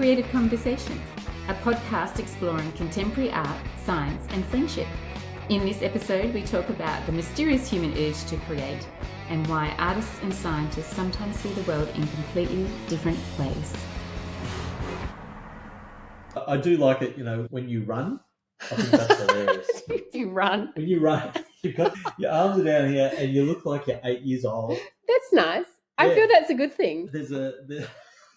Creative Conversations, a podcast exploring contemporary art, science, and friendship. In this episode, we talk about the mysterious human urge to create and why artists and scientists sometimes see the world in completely different ways. I do like it, when you run. I think that's hilarious. You run. When you run, you've got your arms are down here and you look like you're 8 years old. That's nice. Yeah. I feel that's a good thing.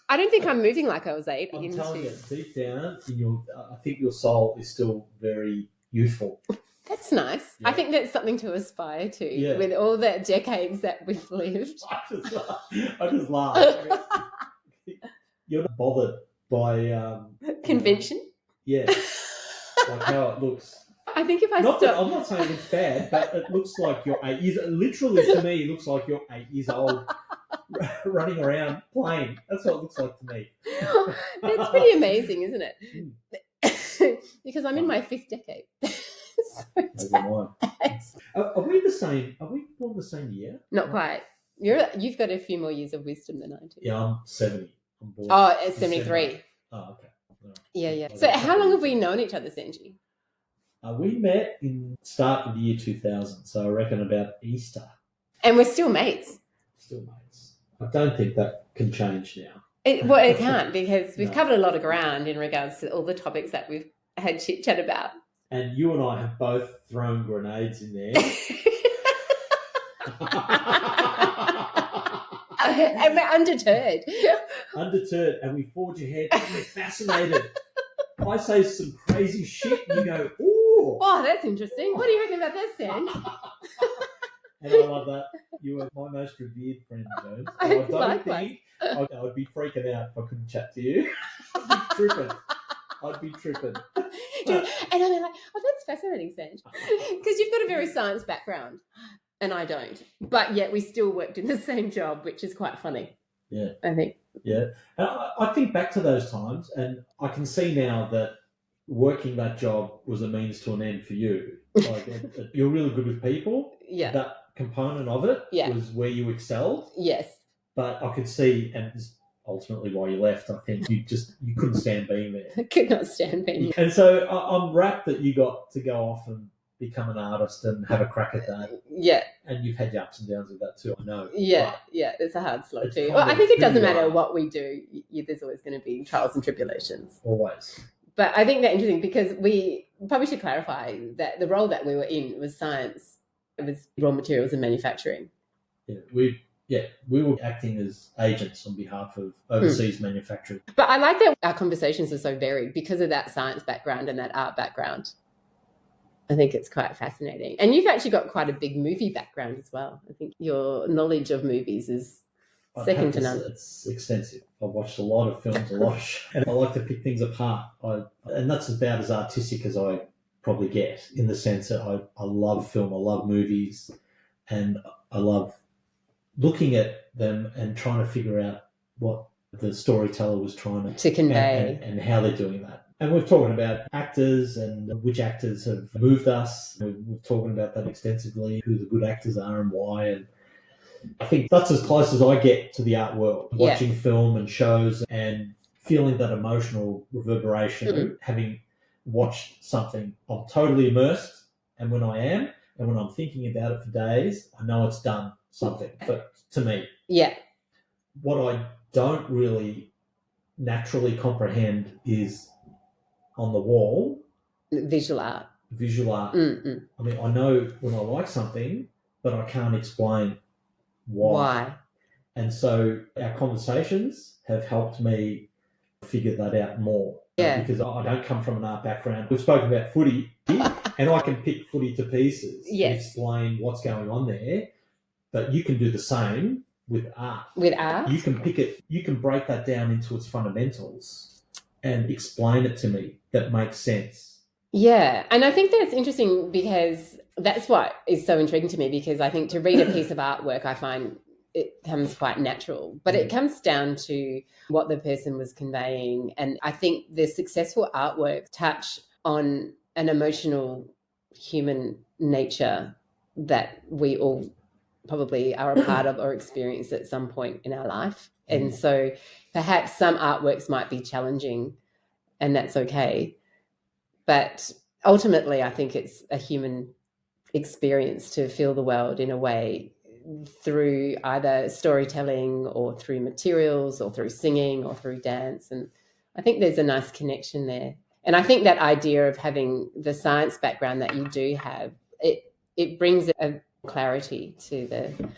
I don't think I'm moving like I was 8. I'm telling you, deep down, I think your soul is still very youthful. That's nice. Yeah. I think that's something to aspire to with all the decades that we've lived. I just laugh. You're not bothered by... convention? Yeah. Like how it looks. I think if I'm not saying it's bad, but it looks like you're 8 years... Literally, to me, it looks like you're 8 years old running around playing. That's what it looks like to me. That's pretty amazing, isn't it? Because I'm in my 5th decade. Are we the same? Are we born the same year? Not quite. You've got a few more years of wisdom than I do. Yeah, I'm 70. I'm born. Oh, it's 73. Oh, okay. Yeah. So how long have we known each other, Sanji? We met in start of the year 2000, so I reckon about Easter. And we're still mates. Still mates. I don't think that can change now. It can't, because we've covered a lot of ground in regards to all the topics that we've had chit-chat about. And you and I have both thrown grenades in there. And we're undeterred. Undeterred, and we forge ahead, and we're fascinated. I say some crazy shit, and you go, ooh. Oh, that's interesting. What do you reckon about this, Sam? And I love that. You are my most revered friend, Jones. I don't think I would be freaking out if I couldn't chat to you. I'd be tripping. And I'm like, oh, that's fascinating, Sanj. Because you've got a very science background and I don't. But yet we still worked in the same job, which is quite funny. Yeah. I think. Yeah. And I think back to those times, and I can see now that working that job was a means to an end for you. Like, you're really good with people. Yeah. That component of it was where you excelled. Yes. But I could see, and ultimately why you left, I think you couldn't stand being there. I could not stand being there. And so I'm rapt that you got to go off and become an artist and have a crack at that. Yeah. And you've had your ups and downs with that too, I know. Yeah, it's a hard slog too. Well, I think it doesn't matter what we do. There's always going to be trials and tribulations. Always. But I think that's interesting because we probably should clarify that the role that we were in was science. It was raw materials and manufacturing. Yeah, we were acting as agents on behalf of overseas manufacturers. But I like that our conversations are so varied because of that science background and that art background. I think it's quite fascinating. And you've actually got quite a big movie background as well. I think your knowledge of movies is second to none. It's extensive. I've watched a lot of films, and I like to pick things apart. And that's about as artistic as I probably get, in the sense that I love film, I love movies, and I love looking at them and trying to figure out what the storyteller was trying to convey and how they're doing that. And we're talking about actors and which actors have moved us. We're talking about that extensively, who the good actors are and why. And I think that's as close as I get to the art world, watching film and shows and feeling that emotional reverberation, having watched something. I'm totally immersed, and when I am, and when I'm thinking about it for days, I know it's done something to me. Yeah. What I don't really naturally comprehend is on the wall. Visual art. Mm-mm. I mean, I know when I like something, but I can't explain why. And so our conversations have helped me figure that out more. Yeah. Because I don't come from an art background. We've spoken about footy, and I can pick footy to pieces and explain what's going on there. But you can do the same with art. With art? You can pick it, you can break that down into its fundamentals and explain it to me that makes sense. Yeah. And I think that's interesting because that's what is so intriguing to me, because I think to read a piece of artwork, I find it comes quite natural, but it comes down to what the person was conveying. And I think the successful artwork touch on an emotional human nature that we all probably are a part of or experience at some point in our life. And so perhaps some artworks might be challenging, and that's okay. But ultimately, I think it's a human experience to feel the world in a way through either storytelling or through materials or through singing or through dance. And I think there's a nice connection there. And I think that idea of having the science background that you do have, it brings a clarity to the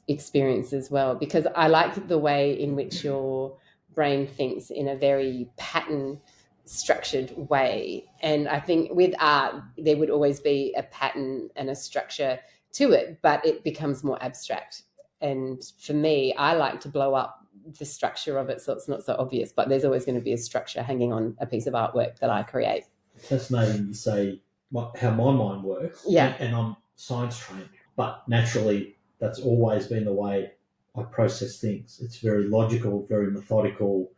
experience as well, because I like the way in which your brain thinks in a very pattern structured way. And I think with art, there would always be a pattern and a structure to it, but it becomes more abstract. And for me, I like to blow up the structure of it so it's not so obvious, but there's always going to be a structure hanging on a piece of artwork that I create. Fascinating you say how my mind works. Yeah. And I'm science trained, but naturally that's always been the way I process things. It's very logical, very methodical.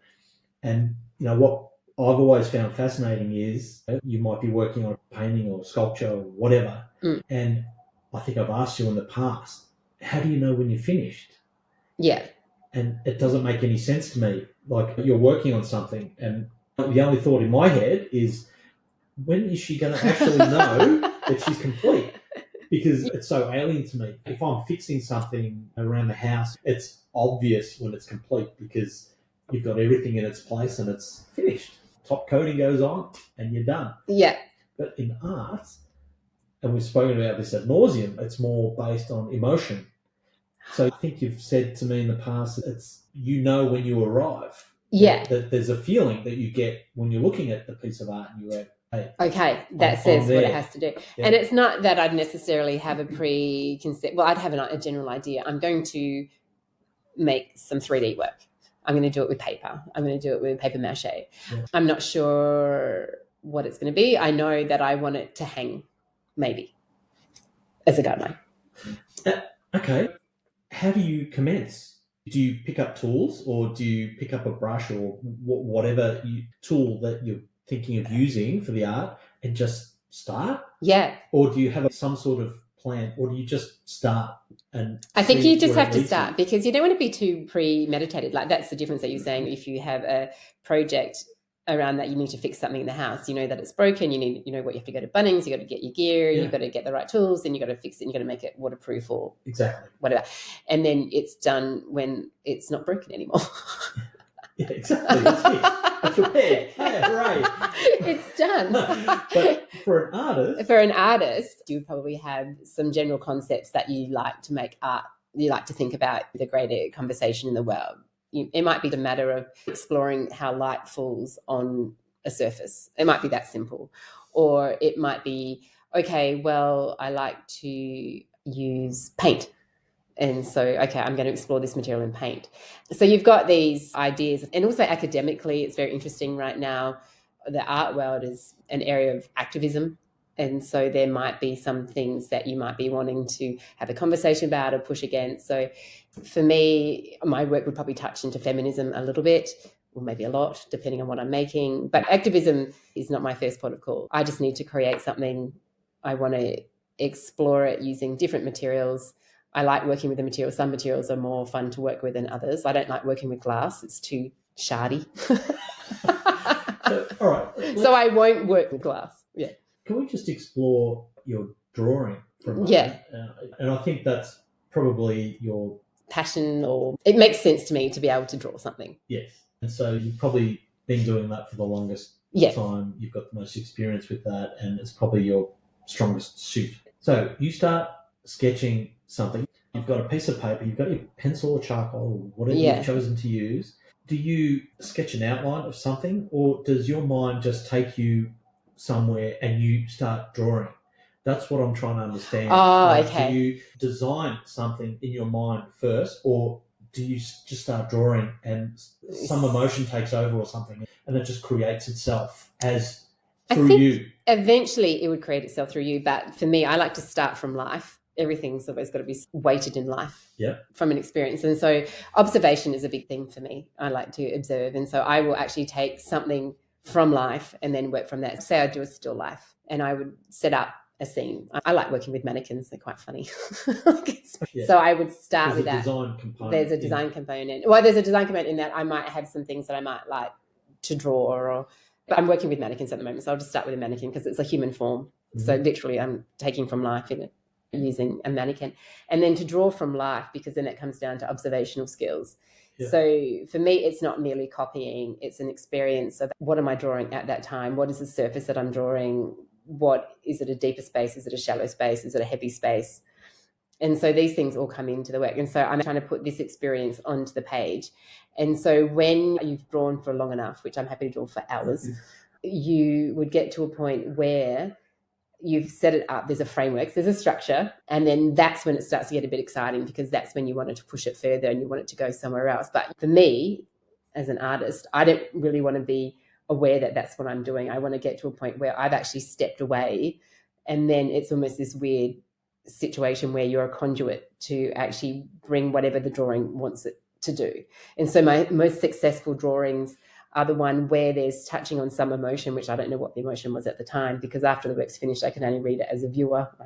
And what I've always found fascinating is you might be working on a painting or sculpture or whatever, and I think I've asked you in the past, how do you know when you're finished? Yeah. And it doesn't make any sense to me. Like, you're working on something, and the only thought in my head is, when is she going to actually know that she's complete? Because it's so alien to me. If I'm fixing something around the house, it's obvious when it's complete because you've got everything in its place and it's finished. Top coating goes on and you're done. Yeah. But in art, and we've spoken about this ad nauseum, it's more based on emotion. So I think you've said to me in the past, it's when you arrive. Yeah. That there's a feeling that you get when you're looking at the piece of art and you go, hey. Okay, that says what it has to do. Yeah. And it's not that I'd necessarily have a preconcept. Well, I'd have a general idea. I'm going to make some 3D work. I'm going to do it with paper. I'm going to do it with paper mache. Yeah. I'm not sure what it's going to be. I know that I want it to hang, maybe, as a guideline. Okay. How do you commence? Do you pick up tools, or do you pick up a brush or whatever tool that you're thinking of using for the art and just start? Yeah. Or do you have some sort of plan, or do you just start? And I think you just have to start, because you don't want to be too premeditated. Like, that's the difference that you're saying. If you have a project around that, you need to fix something in the house, you know that it's broken, you know what, you have to go to Bunnings, you got to get your gear, you've got to get the right tools, and you got to fix it, and you got to make it waterproof or exactly whatever, and then it's done when it's not broken anymore. Yeah, exactly. It's repaired. Yeah, right. It's done. But for an artist, you probably have some general concepts that you like to make art. You like to think about the greater conversation in the world. It might be the matter of exploring how light falls on a surface. It might be that simple. Or it might be, okay, well, I like to use paint. And so, okay, I'm going to explore this material in paint. So you've got these ideas. And also academically, it's very interesting right now. The art world is an area of activism. And so there might be some things that you might be wanting to have a conversation about or push against. So for me, my work would probably touch into feminism a little bit, or maybe a lot, depending on what I'm making. But activism is not my first port of call. I just need to create something. I want to explore it using different materials. I like working with the materials. Some materials are more fun to work with than others. I don't like working with glass. It's too shardy. All right. So I won't work with glass. Yeah. Can we just explore your drawing for a moment? Yeah. And I think that's probably your passion, or it makes sense to me to be able to draw something. Yes. And so you've probably been doing that for the longest time. You've got the most experience with that, and it's probably your strongest suit. So you start sketching something. You've got a piece of paper, you've got your pencil or charcoal or whatever you've chosen to use. Do you sketch an outline of something, or does your mind just take you somewhere and you start drawing? That's what I'm trying to understand. Okay. Do you design something in your mind first, or do you just start drawing and some emotion takes over or something and it just creates itself through you? Eventually it would create itself through you. But for me, I like to start from life. Everything's always got to be weighted in life from an experience. And so observation is a big thing for me. I like to observe. And so I will actually take something from life and then work from that. Say I do a still life, and I would set up a scene. I like working with mannequins. They're quite funny. Yeah. So I would start There's with a that. design component. There's a design component. Well, there's a design component in that I might have some things that I might like to draw, but I'm working with mannequins at the moment. So I'll just start with a mannequin because it's a human form. So literally I'm taking from life in it, using a mannequin. And then to draw from life, because then it comes down to observational skills. Yeah. So for me, it's not merely copying. It's an experience of what am I drawing at that time? What is the surface that I'm drawing? What is it, a deeper space? Is it a shallow space? Is it a heavy space? And so these things all come into the work. And so I'm trying to put this experience onto the page. And so when you've drawn for long enough, which I'm happy to draw for hours, you would get to a point where you've set it up, there's a framework, there's a structure, and then that's when it starts to get a bit exciting, because that's when you wanted to push it further and you want it to go somewhere else. But for me, as an artist, I don't really want to be aware that that's what I'm doing. I want to get to a point where I've actually stepped away, and then it's almost this weird situation where you're a conduit to actually bring whatever the drawing wants it to do. And so my most successful drawings are the one where there's touching on some emotion, which I don't know what the emotion was at the time, because after the work's finished, I can only read it as a viewer. I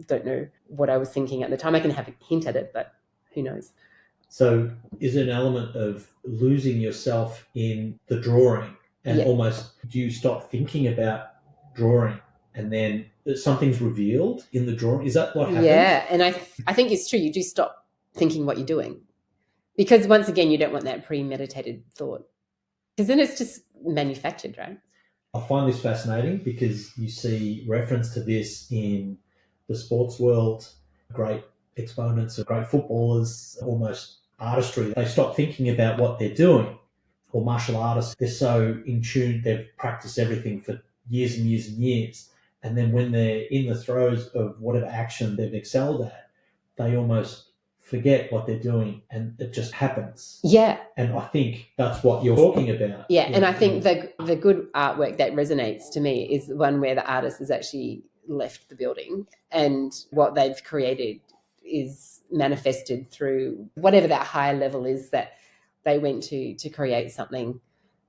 don't know what I was thinking at the time. I can have a hint at it, but who knows? So is it an element of losing yourself in the drawing, and almost do you stop thinking about drawing and then something's revealed in the drawing? Is that what happens? Yeah, and I think it's true. You do stop thinking what you're doing, because once again, you don't want that premeditated thought, because then it's just manufactured, right? I find this fascinating because you see reference to this in the sports world. Great exponents of great footballers, almost artistry. They stop thinking about what they're doing. Or martial artists, they're so in tune, they've practiced everything for years and years and years. And then when they're in the throes of whatever action they've excelled at, they almost forget what they're doing, and it just happens. Yeah. And I think that's what you're talking about. Yeah, and I think the good artwork that resonates to me is the one where the artist has actually left the building and what they've created is manifested through whatever that higher level is that they went to create something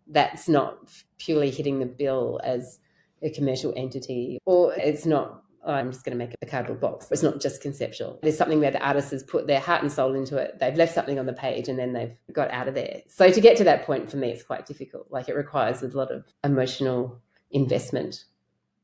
that's not purely hitting the bill as a commercial entity, or it's not, oh, I'm just going to make a cardboard box. It's not just conceptual. There's something where the artist has put their heart and soul into it. They've left something on the page and then they've got out of there. So to get to that point, for me, it's quite difficult. Like, it requires a lot of emotional investment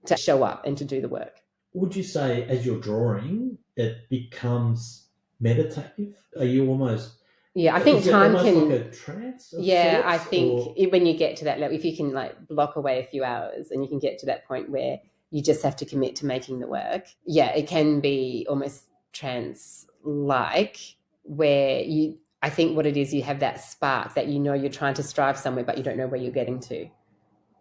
to show up and to do the work. Would you say as you're drawing, it becomes meditative? Are you almost... Yeah, I think time can... like a trance of yeah, sorts, I think when you get to that level, if you can like block away a few hours and you can get to that point where you just have to commit to making the work, yeah, it can be almost trance-like, where I think what it is, you have that spark that you know you're trying to strive somewhere, but you don't know where you're getting to.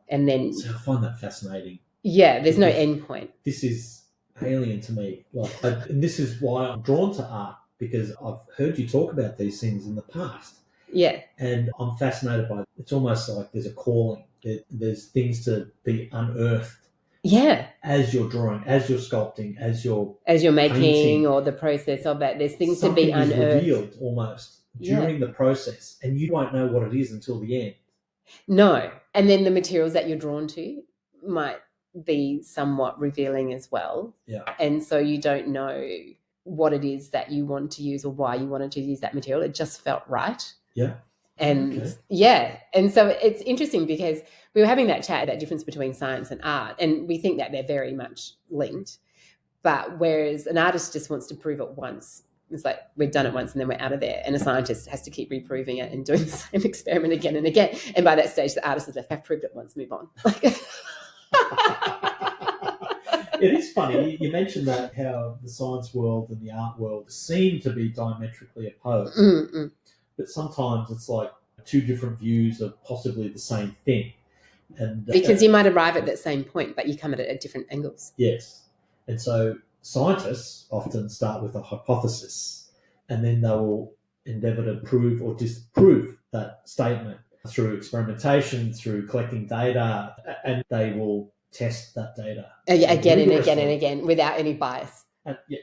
And then... So I find that fascinating. Yeah, there's no end point. This is alien to me. And this is why I'm drawn to art, because I've heard you talk about these things in the past. Yeah. And I'm fascinated by it. It's almost like there's a calling. There's things to be unearthed. Yeah. As you're drawing, as you're sculpting, as you're making painting, or the process of it. There's things something to be unearthed. is revealed almost during the process, and you won't know what it is until the end. No. And then the materials that you're drawn to might be somewhat revealing as well. Yeah. And so you don't know what it is that you want to use or why you wanted to use that material. It just felt right. Yeah. And and so it's interesting because we were having that chat, that difference between science and art, and we think that they're very much linked. But whereas an artist just wants to prove it once, it's like we've done it once and then we're out of there, and a scientist has to keep reproving it and doing the same experiment again and again. And by that stage, the artist is like, I've proved it once, move on. It is funny. You mentioned that how the science world and the art world seem to be diametrically opposed. Mm-mm. But sometimes it's like two different views of possibly the same thing. And because you might arrive at that same point, but you come at it at different angles. Yes. And so scientists often start with a hypothesis, and then they will endeavour to prove or disprove that statement through experimentation, through collecting data, and they will test that data again and again and again without any bias.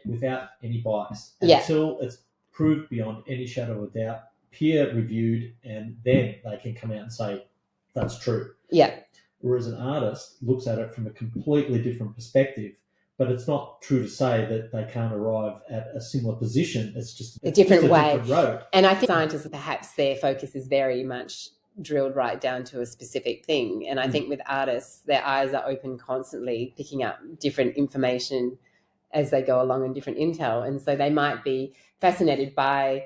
Without any bias. Yeah. Until it's proved beyond any shadow of doubt, peer reviewed, and then they can come out and say, that's true. Yeah. Whereas an artist looks at it from a completely different perspective. But it's not true to say that they can't arrive at a similar position. It's just a different way. Different road. And I think scientists, perhaps their focus is very much drilled right down to a specific thing. And I think with artists, their eyes are open constantly, picking up different information as they go along and different intel. And so they might be fascinated by,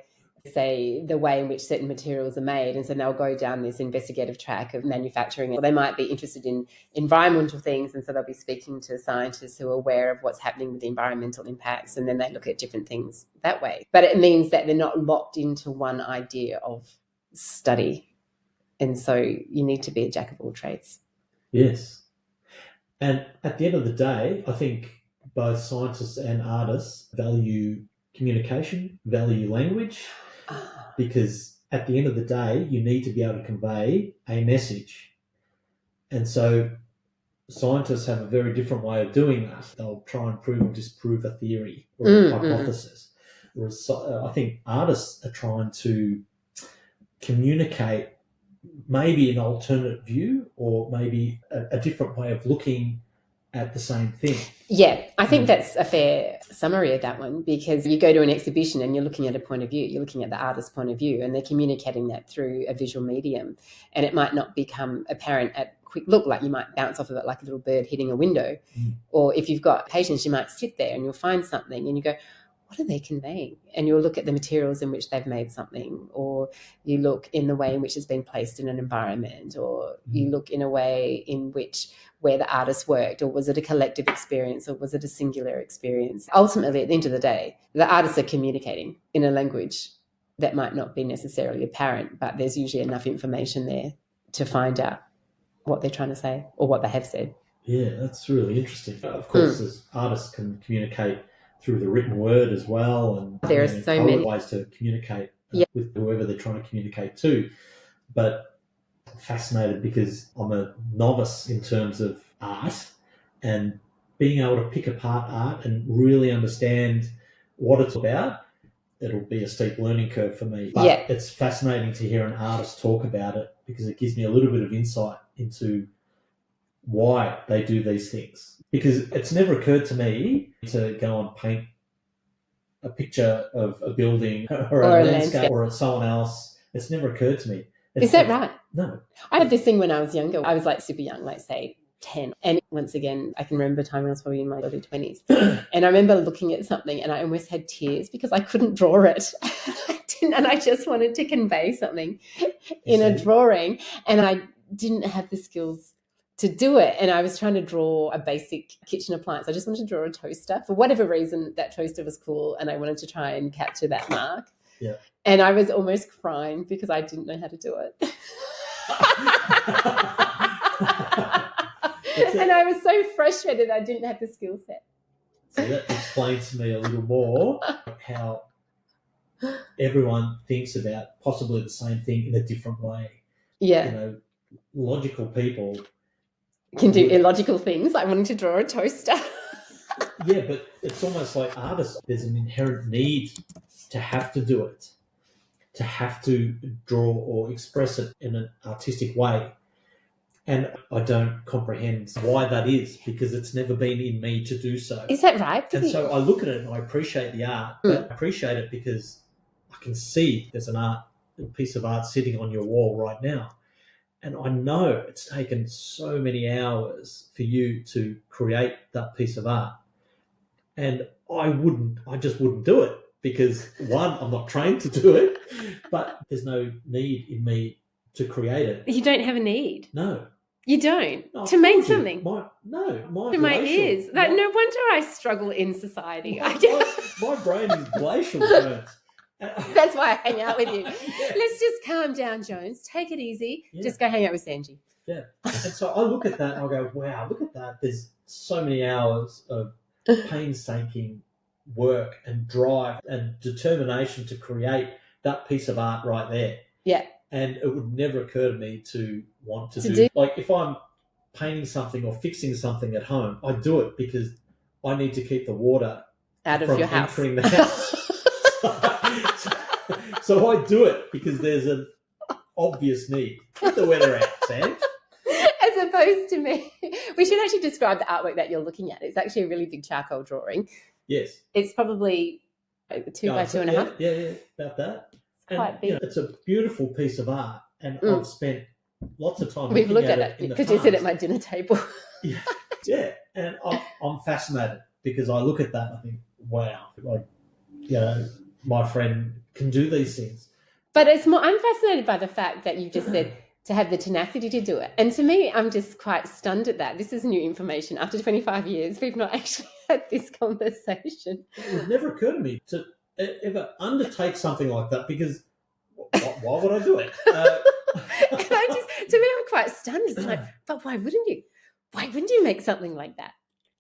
say, the way in which certain materials are made. And so they'll go down this investigative track of manufacturing. Or they might be interested in environmental things. And so they'll be speaking to scientists who are aware of what's happening with the environmental impacts. And then they look at different things that way. But it means that they're not locked into one idea of study. And so you need to be a jack of all trades. Yes. And at the end of the day, I think both scientists and artists value communication, value language, because at the end of the day, you need to be able to convey a message. And so scientists have a very different way of doing that. They'll try and prove or disprove a theory or a hypothesis. Whereas I think artists are trying to communicate maybe an alternate view or maybe a different way of looking at the same thing. Yeah, I think that's a fair summary of that one, because you go to an exhibition and you're looking at a point of view, you're looking at the artist's point of view, and they're communicating that through a visual medium. And it might not become apparent at quick look, like you might bounce off of it like a little bird hitting a window. Or if you've got patience, you might sit there and you'll find something and you go, what are they conveying? And you'll look at the materials in which they've made something, or you look in the way in which it's been placed in an environment, or you look in a way in which where the artist worked, or was it a collective experience, or was it a singular experience? Ultimately, at the end of the day, the artists are communicating in a language that might not be necessarily apparent, but there's usually enough information there to find out what they're trying to say or what they have said. Yeah, that's really interesting. Of course, as artists can communicate through the written word as well, and there are so many ways to communicate with whoever they're trying to communicate to. But I'm fascinated because I'm a novice in terms of art, and being able to pick apart art and really understand what it's about, it'll be a steep learning curve for me. But it's fascinating to hear an artist talk about it, because it gives me a little bit of insight into why they do these things. Because it's never occurred to me to go and paint a picture of a building or a landscape or someone else. It's never occurred to me. Is that right? No. I had this thing when I was younger. I was like super young, like say 10. And once again, I can remember a time when I was probably in my early 20s. And I remember looking at something and I almost had tears because I couldn't draw it. And I just wanted to convey something in a drawing. And I didn't have the skills to do it. And I was trying to draw a basic kitchen appliance. I just wanted to draw a toaster. For whatever reason, that toaster was cool and I wanted to try and capture that mark. Yeah. And I was almost crying because I didn't know how to do it. And I was so frustrated I didn't have the skill set. So that explains to me a little more how everyone thinks about possibly the same thing in a different way. Yeah. You know, logical people can do illogical things like wanting to draw a toaster. Yeah, but it's almost like artists, there's an inherent need to have to do it, to have to draw or express it in an artistic way. And I don't comprehend why that is, because it's never been in me to do so. Is that right? And so I look at it and I appreciate the art, but I appreciate it because I can see there's a piece of art sitting on your wall right now. And I know it's taken so many hours for you to create that piece of art. And I just wouldn't do it because, one, I'm not trained to do it, but there's no need in me to create it. You don't have a need. No. You don't? No, to make something? My my ears. No wonder I struggle in society. My brain is glacial, Jones. That's why I hang out with you. Yeah. Let's just calm down, Jones. Take it easy. Yeah. Just go hang out with Sanji. Yeah. And so I look at that and I go, wow, look at that. There's so many hours of painstaking work and drive and determination to create that piece of art right there. Yeah. And it would never occur to me to want to do like if I'm painting something or fixing something at home, I do it because I need to keep the water out of your house. Entering the house. So I do it because there's an obvious need. Get the weather out, Sam. As opposed close to me. We should actually describe the artwork that you're looking at. It's actually a really big charcoal drawing. Yes. It's probably 2 by 2.5. Yeah, about that. Quite big. It's a beautiful piece of art, and I've spent lots of time. We've looked at it it because you sit at my dinner table. Yeah, and I'm fascinated because I look at that and I think, wow, like, my friend can do these things. But I'm fascinated by the fact that you just said to have the tenacity to do it. And to me, I'm just quite stunned at that. This is new information. After 25 years, we've not actually had this conversation. It would never occur to me to ever undertake something like that because why would I do it? To me, I'm quite stunned. It's like, but why wouldn't you? Why wouldn't you make something like that?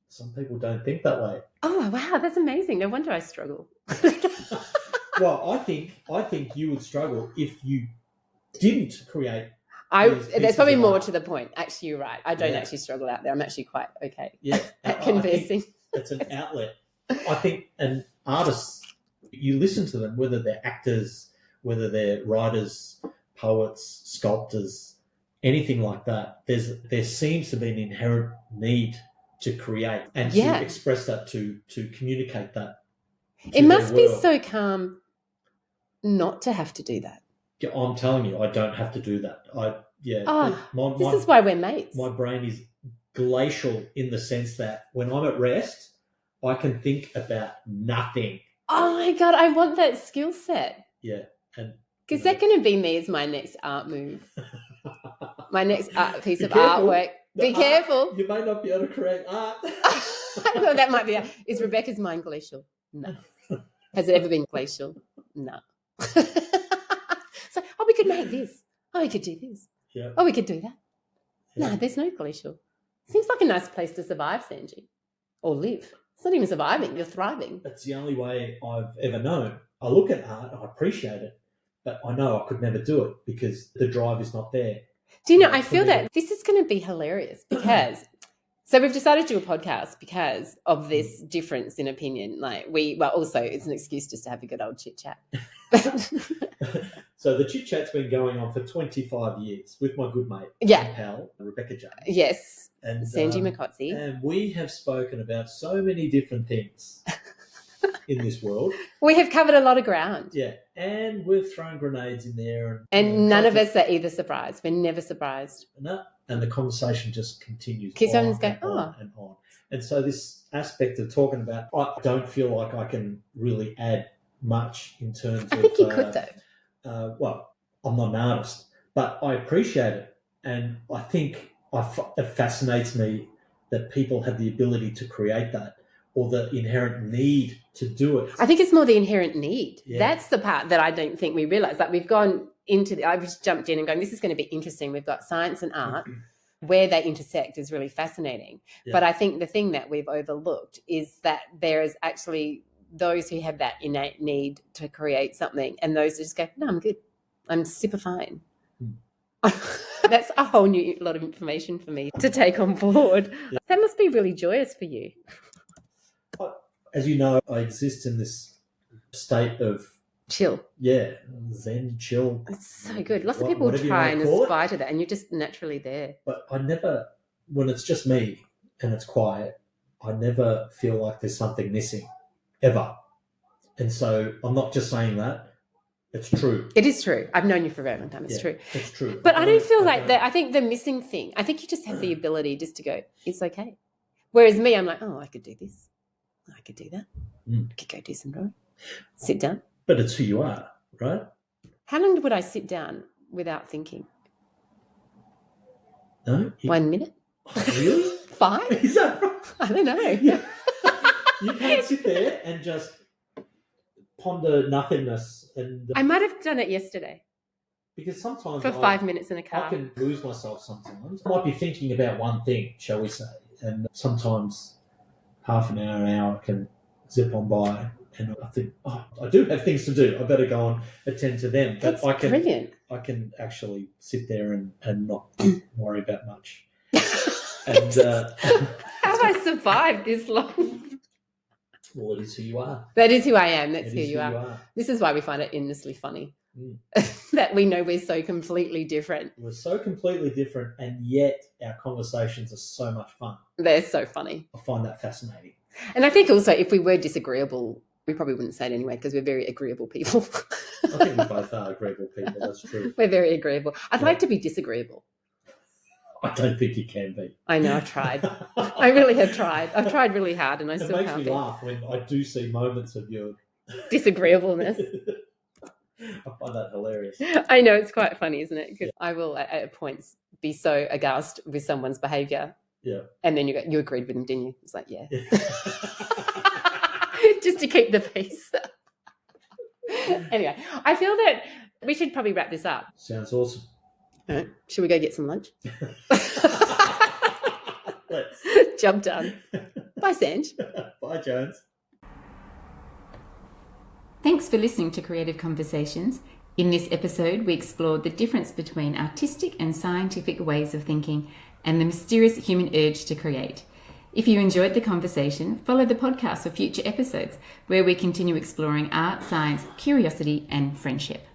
Some people don't think that way. Oh, wow, that's amazing. No wonder I struggle. Well, I think you would struggle if you didn't create. That's probably more to the point. Actually, you're right. I don't actually struggle out there. I'm actually quite okay at conversing. It's an outlet. I think, and artists, you listen to them, whether they're actors, whether they're writers, poets, sculptors, anything like that. There seems to be an inherent need to create and to express that, to communicate that. It must be so calm not to have to do that. I'm telling you, I don't have to do that. This is why we're mates. My brain is glacial in the sense that when I'm at rest, I can think about nothing. Oh my God, I want that skill set. Yeah. Because that's going to be me as my next art move. My next piece of careful. artwork. Be careful. You may not be able to create art. I thought that might be Is Rebecca's mind glacial? No. Has it ever been glacial? No. So, we could make this. We could do this. Yeah. We could do that. Yeah. No, there's no glacial. Seems like a nice place to survive, Sanji. Or live. It's not even surviving, you're thriving. That's the only way I've ever known. I look at art, I appreciate it, but I know I could never do it because the drive is not there. Do you know, I feel that this is going to be hilarious because... So we've decided to do a podcast because of this difference in opinion. Also it's an excuse just to have a good old chit chat. So the chit chat's been going on for 25 years with my good mate, and pal, Rebecca James. Yes, and Sanji Makotsi. And we have spoken about so many different things in this world. We have covered a lot of ground. Yeah, and we've thrown grenades in there. And none of us are either surprised. We're never surprised. No. And the conversation just continues on and on. And so this aspect of talking about, I don't feel like I can really add much in terms of... I think you could, though. Well, I'm not an artist, but I appreciate it. And I think it fascinates me that people have the ability to create that or the inherent need to do it. I think it's more the inherent need. Yeah. That's the part that I don't think we realise. Like we've gone into I've just jumped in and gone, this is going to be interesting. We've got science and art. Where they intersect is really fascinating. Yeah. But I think the thing that we've overlooked is that there is actually those who have that innate need to create something and those who just go, no, I'm good. I'm super fine. That's a whole new lot of information for me to take on board. Yeah. That must be really joyous for you. As you know, I exist in this state of chill. Yeah, zen, chill. It's so good. Lots of people try and aspire to that, and you're just naturally there. But I never, when it's just me and it's quiet, I never feel like there's something missing, ever. And so I'm not just saying that. It's true. It is true. I've known you for a very long time. It's true. It's true. But I don't feel like that. I think the missing thing, I think you just have the ability just to go, it's okay. Whereas me, I'm like, I could do this. I could do that. I could go do some drawing. Sit down. But it's who you are, right? How long would I sit down without thinking? No. 1 minute? Really? 5? Is that right? I don't know. Yeah. You can't sit there and just ponder nothingness. I might have done it yesterday. Because sometimes for 5 minutes in a car. I can lose myself sometimes. I might be thinking about one thing, shall we say, and sometimes half an hour can zip on by and I think, I do have things to do. I better go and attend to them. But That's brilliant. I can actually sit there and not worry about much. And how have I survived this long? Well, it is who you are. That is who I am. That's who you are. This is why we find it endlessly funny. that we know we're so completely different. We're so completely different, and yet our conversations are so much fun. They're so funny. I find that fascinating. And I think also if we were disagreeable, we probably wouldn't say it anyway because we're very agreeable people. I think we both are agreeable people. That's true. We're very agreeable. I'd like to be disagreeable. I don't think you can be. I know, I've tried. I really have tried. I've tried really hard and I It still makes can't me be. laugh when I do see moments of your Disagreeableness. I find that hilarious. I know, it's quite funny, isn't it? Because I will at points be so aghast with someone's behaviour. Yeah. And then you agreed with them, didn't you? It's like, yeah. Just to keep the peace. Anyway, I feel that we should probably wrap this up. Sounds awesome. All right. Should we go get some lunch? Let's. Job done. Bye, Sanj. Bye, Jones. Thanks for listening to Creative Conversations. In this episode, we explored the difference between artistic and scientific ways of thinking and the mysterious human urge to create. If you enjoyed the conversation, follow the podcast for future episodes where we continue exploring art, science, curiosity, and friendship.